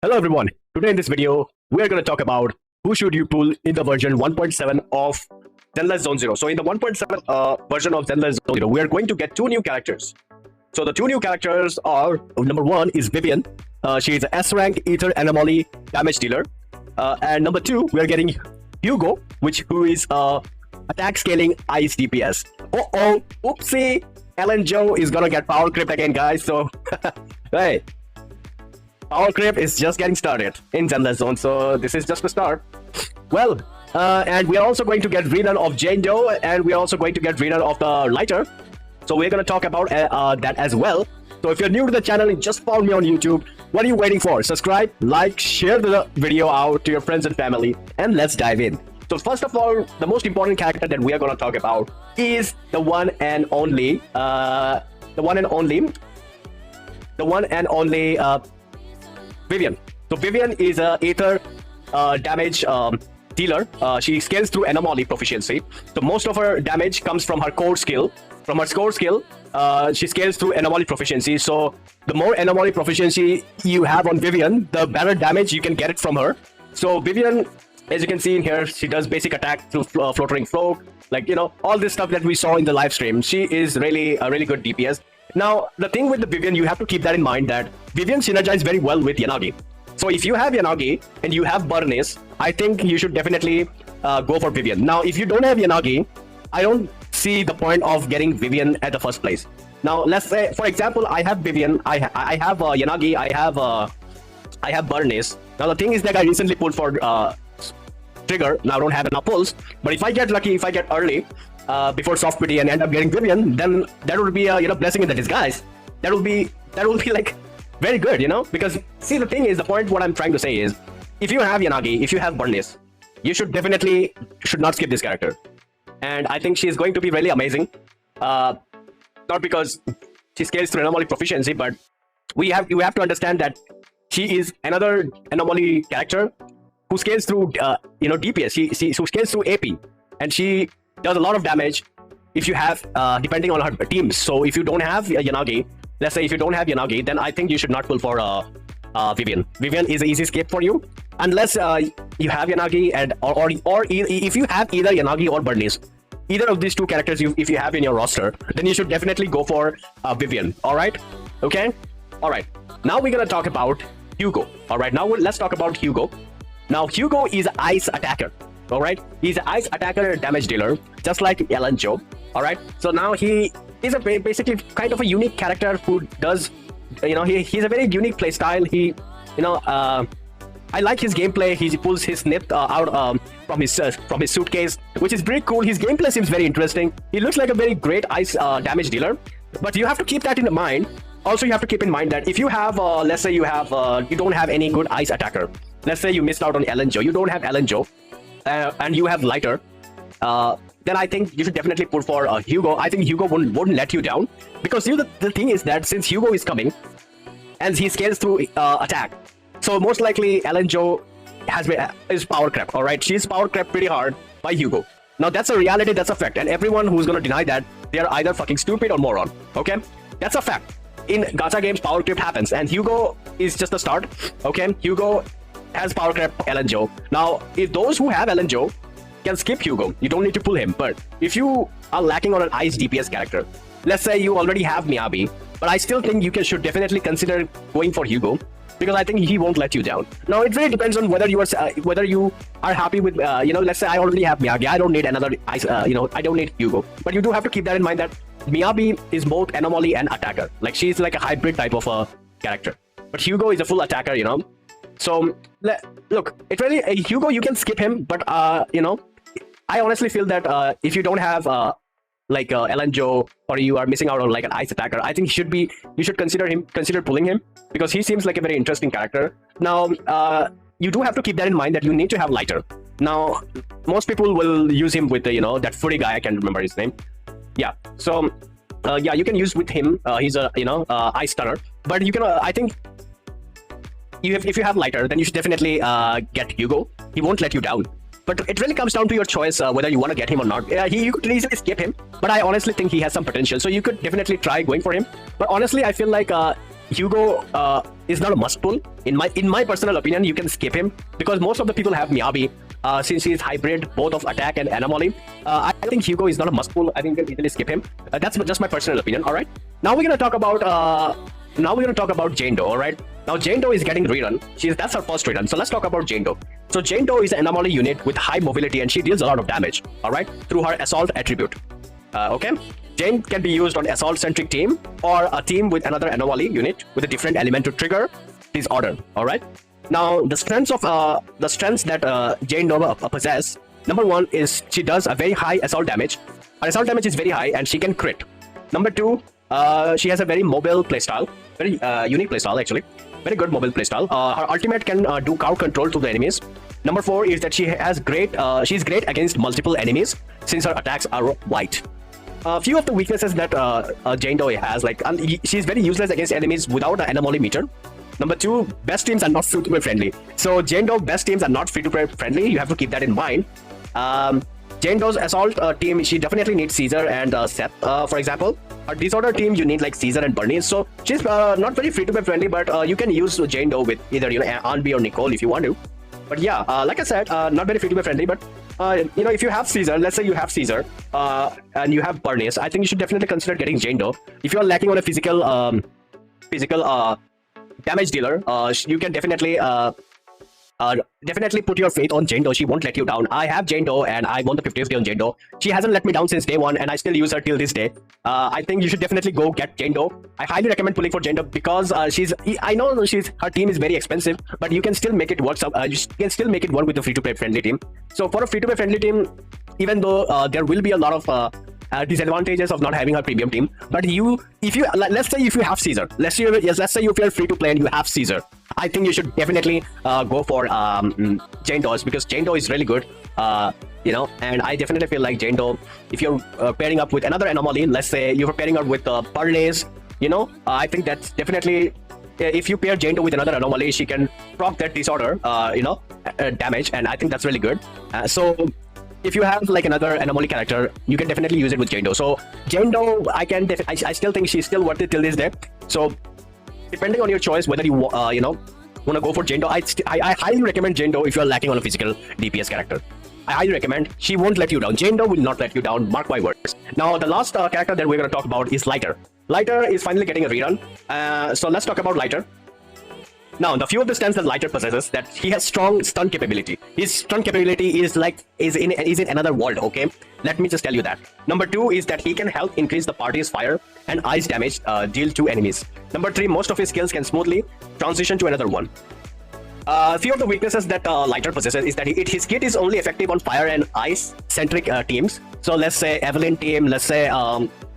Hello everyone, today in this video, we are going to talk about who should you pull in the version 1.7 of Zenless Zone Zero. So in the 1.7 version of Zenless Zone Zero, we are going to get two new characters. So the two new characters are, number one is Vivian. She is an S-rank Ether Anomaly damage dealer. And number two, we are getting Hugo, who is attack scaling ice DPS. Oopsie, Ellen Joe is gonna get power creep again, guys. So, hey. Power creep is just getting started in Zenless Zone, so this is just a start. Well, and we are also going to get rerun of Jane Doe, and we are also going to get rerun of the lighter. So we're going to talk about that as well. So if you're new to the channel and just found me on YouTube, what are you waiting for? Subscribe, like, share the video out to your friends and family, and let's dive in. So first of all, the most important character that we are going to talk about is the one and only Vivian. So Vivian is a Aether damage dealer. She scales through anomaly proficiency. So most of her damage comes from her core skill. From her core skill, she scales through anomaly proficiency. So the more anomaly proficiency you have on Vivian, the better damage you can get it from her. So Vivian, as you can see in here, she does basic attack through flottering float, like, you know, all this stuff that we saw in the live stream. She is really a really good DPS. Now, the thing with the Vivian, you have to keep that in mind that Vivian synergizes very well with Yanagi. So if you have Yanagi and you have Burnice, I think you should definitely go for Vivian. Now, if you don't have Yanagi, I don't see the point of getting Vivian at the first place. Now, let's say, for example, I have Vivian, I have Yanagi, I have Burnice. Now, the thing is that I recently pulled for Trigger. Now, I don't have enough pulls. But if I get lucky, if I get early, before soft pity and end up getting Vivian, then that would be a blessing in the disguise. That will be like very good, because see, the thing is, the point what I'm trying to say is, if you have Yanagi, if you have Burnice, you should not skip this character. And I think she is going to be really amazing, not because she scales through anomaly proficiency, but you have to understand that she is another anomaly character who scales through DPS. She scales through AP, and she does a lot of damage if you have depending on her teams. So if you don't have Yanagi, let's say if you don't have Yanagi, then I think you should not pull for Vivian. Vivian is an easy skip for you unless you have Yanagi, and or if you have either Yanagi or Burnice, either of these two characters if you have in your roster, then you should definitely go for Vivian. All right, okay, all right. Now we're gonna talk about Hugo. All right, now let's talk about Hugo. Now Hugo is an ice attacker. All right, he's an ice attacker damage dealer, just like Ellen Joe. All right, so now he is basically kind of a unique character who does, he's a very unique play style. I like his gameplay. He pulls his nip out from his suitcase, which is pretty cool. His gameplay seems very interesting. He looks like a very great ice damage dealer, but you have to keep that in mind. Also, you have to keep in mind that if you have, let's say you don't have any good ice attacker. Let's say you missed out on Ellen Joe. You don't have Ellen Joe. And you have lighter, then I think you should definitely pull for Hugo. I think Hugo wouldn't let you down, because the thing is that since Hugo is coming and he scales through attack, so most likely Ellen Joe is power crept. All right, she's power crept pretty hard by Hugo. Now that's a reality, that's a fact, and everyone who's gonna deny that, they are either fucking stupid or moron. Okay, that's a fact. In gacha games, power creep happens, and Hugo is just the start. Okay, Hugo has power crept Ellen Joe. Now, if those who have Ellen Joe can skip Hugo, you don't need to pull him. But if you are lacking on an ice DPS character, let's say you already have Miyabi, but I still think you should definitely consider going for Hugo, because I think he won't let you down. Now, it really depends on whether you are happy with let's say I already have Miyagi, I don't need another ice, I don't need Hugo. But you do have to keep that in mind that Miyabi is both anomaly and attacker. Like, she's like a hybrid type of a character, but Hugo is a full attacker. So look, it really Hugo, you can skip him, but I honestly feel that if you don't have Ellen Joe, or you are missing out on like an ice attacker, I think you should consider pulling him, because he seems like a very interesting character. Now you do have to keep that in mind that you need to have lighter. Now most people will use him with that furry guy, I can't remember his name. Yeah, so yeah, you can use with him. He's a ice stunner, but you can I think if you have lighter, then you should definitely get Hugo. He won't let you down. But it really comes down to your choice whether you want to get him or not. You could easily skip him, but I honestly think he has some potential. So you could definitely try going for him. But honestly, I feel like Hugo is not a must pull. In my personal opinion, you can skip him because most of the people have Miyabi. Since he is hybrid both of attack and anomaly, I think Hugo is not a must pull. I think you can easily skip him. That's just my personal opinion. All right. Now we're gonna talk about Jane Doe. All right. Now Jane Doe is getting rerun. That's her first rerun. So let's talk about Jane Doe. So Jane Doe is an anomaly unit with high mobility and she deals a lot of damage. All right, through her assault attribute. Okay. Jane can be used on assault-centric team or a team with another anomaly unit with a different element to trigger this order. All right. Now the strengths that Jane Doe possess. Number one is she does a very high assault damage. Her assault damage is very high and she can crit. Number two, she has a very mobile playstyle, very unique playstyle actually. Very good mobile playstyle. Her ultimate can do crowd control to the enemies. Number four is that she's great against multiple enemies since her attacks are white. A few of the weaknesses that Jane Doe has, like she's very useless against enemies without an anomaly meter. Number two, best teams are not free-to-play friendly. So Jane Doe best teams are not free-to-play friendly. You have to keep that in mind. Jane Doe's assault team, she definitely needs Caesar and Seth, for example. Her disorder team, you need like Caesar and Bernice. So she's not very free-to-play friendly, but you can use Jane Doe with either Anby or Nicole if you want to. But yeah, like I said, not very free-to-play friendly, but if you have Caesar, let's say you have Caesar and you have Bernice, I think you should definitely consider getting Jane Doe. If you're lacking on a physical damage dealer, you can definitely put your faith on Jane Doe. She won't let you down. I have Jane Doe and I won the 50th day on Jane Doe. She hasn't let me down since day one and I still use her till this day. I think you should definitely go get Jane Doe. I highly recommend pulling for Jane Doe because I know her team is very expensive, but you can still make it work. You can still make it work with a free-to-play friendly team. So for a free-to-play friendly team, even though there will be a lot of disadvantages of not having a premium team, but let's say if you have Caesar, let's say if you're free to play and you have Caesar, I think you should definitely go for Jane Doe because Jane Doe is really good. And I definitely feel like Jane Doe, if you're pairing up with another anomaly, let's say you're pairing up with Bernice, I think that's definitely, if you pair Jane Doe with another anomaly, she can proc that disorder, damage, and I think that's really good. So if you have like another anomaly character, you can definitely use it with Jane Doe. So Jane Doe, I still think she's still worth it till this day. So depending on your choice, whether you want to go for Jane Doe, I highly recommend Jane Doe if you're lacking on a physical DPS character. I highly recommend. She won't let you down. Jane Doe will not let you down. Mark my words. Now the last character that we're going to talk about is Lighter. Lighter is finally getting a rerun. So let's talk about Lighter. Now, the few of the stats that Lighter possesses, that he has strong stun capability. His stun capability is in another world, okay? Let me just tell you that. Number two is that he can help increase the party's fire and ice damage dealt to enemies. Number three, most of his skills can smoothly transition to another one. A few of the weaknesses that Lighter possesses is that his kit is only effective on fire and ice centric teams. So let's say Evelyn team, let's say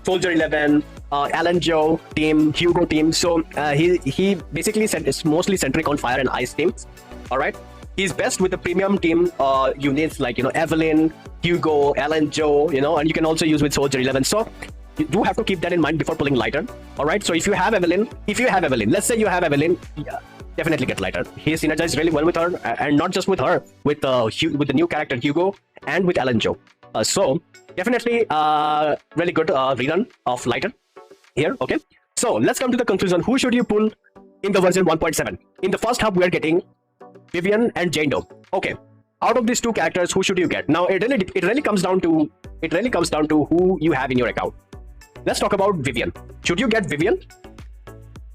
Soldier 11, Alan Joe team, Hugo team. So he basically is mostly centric on fire and ice teams. All right. He's best with the premium team units like Evelyn, Hugo, Alan Joe, and you can also use with Soldier 11. So you do have to keep that in mind before pulling Lighter. All right. So if you have Evelyn, let's say you have Evelyn, definitely get Lighter. He synergizes really well with her, and not just with her, with the new character Hugo and with Alan Joe. So definitely really good rerun of Lighter here. Okay, so let's come to the conclusion. Who should you pull in the version 1.7? In the first hub, we are getting Vivian and Jane Doe. Okay, out of these two characters, who should you get? Now it really comes down to who you have in your account. Let's talk about Vivian. Should you get Vivian?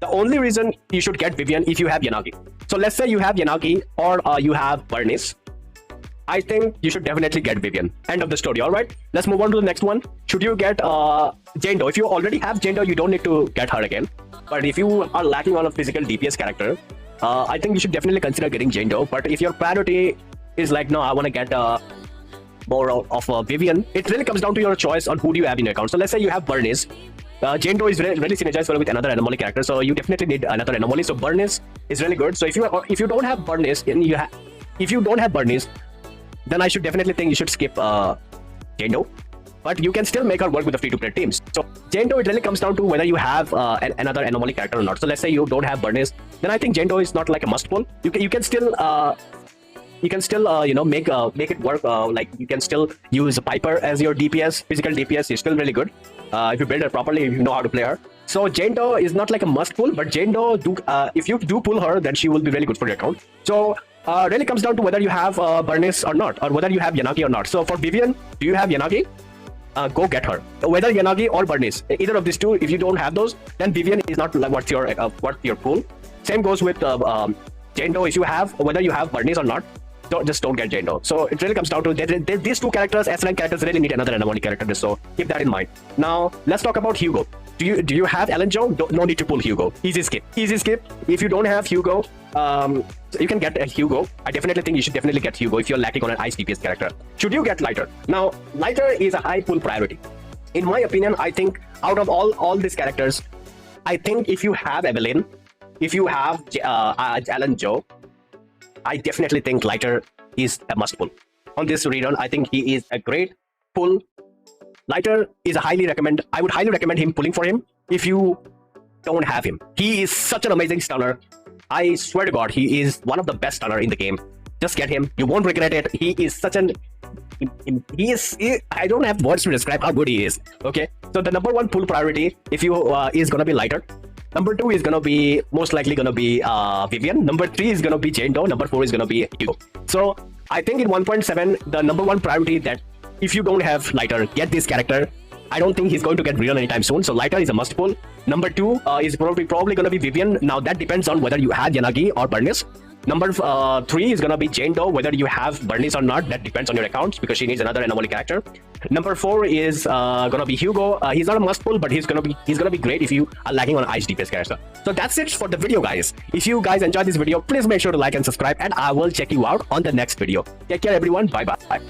The only reason you should get Vivian if you have Yanagi. So let's say you have Yanagi or you have Bernice. I think you should definitely get Vivian. End of the story. All right. Let's move on to the next one. Should you get Jane Doe? If you already have Jane Doe, you don't need to get her again. But if you are lacking on a physical DPS character, I think you should definitely consider getting Jane Doe. But if your priority is like, no, I want to get more of Vivian, it really comes down to your choice on who do you have in your account. So let's say you have Bernice. Jane Doe is really synergized well with another anomaly character, so you definitely need another anomaly. So Bernice is really good. So if you don't have Bernice, then I should definitely think you should skip Jane Doe. But you can still make her work with the free-to-play teams. So Jane Doe, it really comes down to whether you have another anomaly character or not. So let's say you don't have Bernice, then I think Jane Doe is not like a must pull. You can still make it work. Like you can still use Piper as your DPS, physical DPS. Is still really good if you build her properly, if you know how to play her. So Jane Doe is not like a must pull, but Jane Doe, if you do pull her, then she will be really good for your account. So really comes down to whether you have Bernice or not, or whether you have Yanagi or not. So for Vivian, do you have Yanagi? Go get her. Whether Yanagi or Bernice, either of these two, if you don't have those, then Vivian is not like worth your pull. Same goes with Jane Doe. If you have, whether you have Bernice or not, don't get Jane Doe. So it really comes down to these two characters, S-rank characters, really need another anomaly character. So keep that in mind. Now let's talk about Hugo. Do you have Ellen Joe? No need to pull Hugo. Easy skip. Easy skip. If you don't have Hugo, you can get a Hugo. I definitely think you should definitely get Hugo if you're lacking on an ice DPS character. Should you get Lighter? Now, Lighter is a high pull priority. In my opinion, I think out of all these characters, I think if you have Evelyn, if you have Ellen Joe, I definitely think Lighter is a must pull. On this rerun, I think he is a great pull. Lighter is I would highly recommend him pulling for him if you don't have him. He is such an amazing stunner. I swear to God, he is one of the best stunner in the game. Just get him. You won't regret it. He is such an... I don't have words to describe how good he is. Okay. So the number one pull priority, if you is going to be Lighter. Number 2 is going to be most likely going to be Vivian. Number 3 is going to be Jane Doe. Number 4 is going to be Hugo. So I think in 1.7, the number one priority that if you don't have Lighter, get this character. I don't think he's going to get real anytime soon. So Lighter is a must pull. Number 2 is probably going to be Vivian. Now that depends on whether you have Yanagi or Bernice. Number 3 is going to be Jane Doe. Whether you have Bernice or not, that depends on your accounts because she needs another anomaly character. Number 4 is going to be Hugo. He's not a must pull, but he's going to be great if you are lacking on an ice DPS character. So that's it for the video, guys. If you guys enjoyed this video, please make sure to like and subscribe, and I will check you out on the next video. Take care, everyone. Bye bye.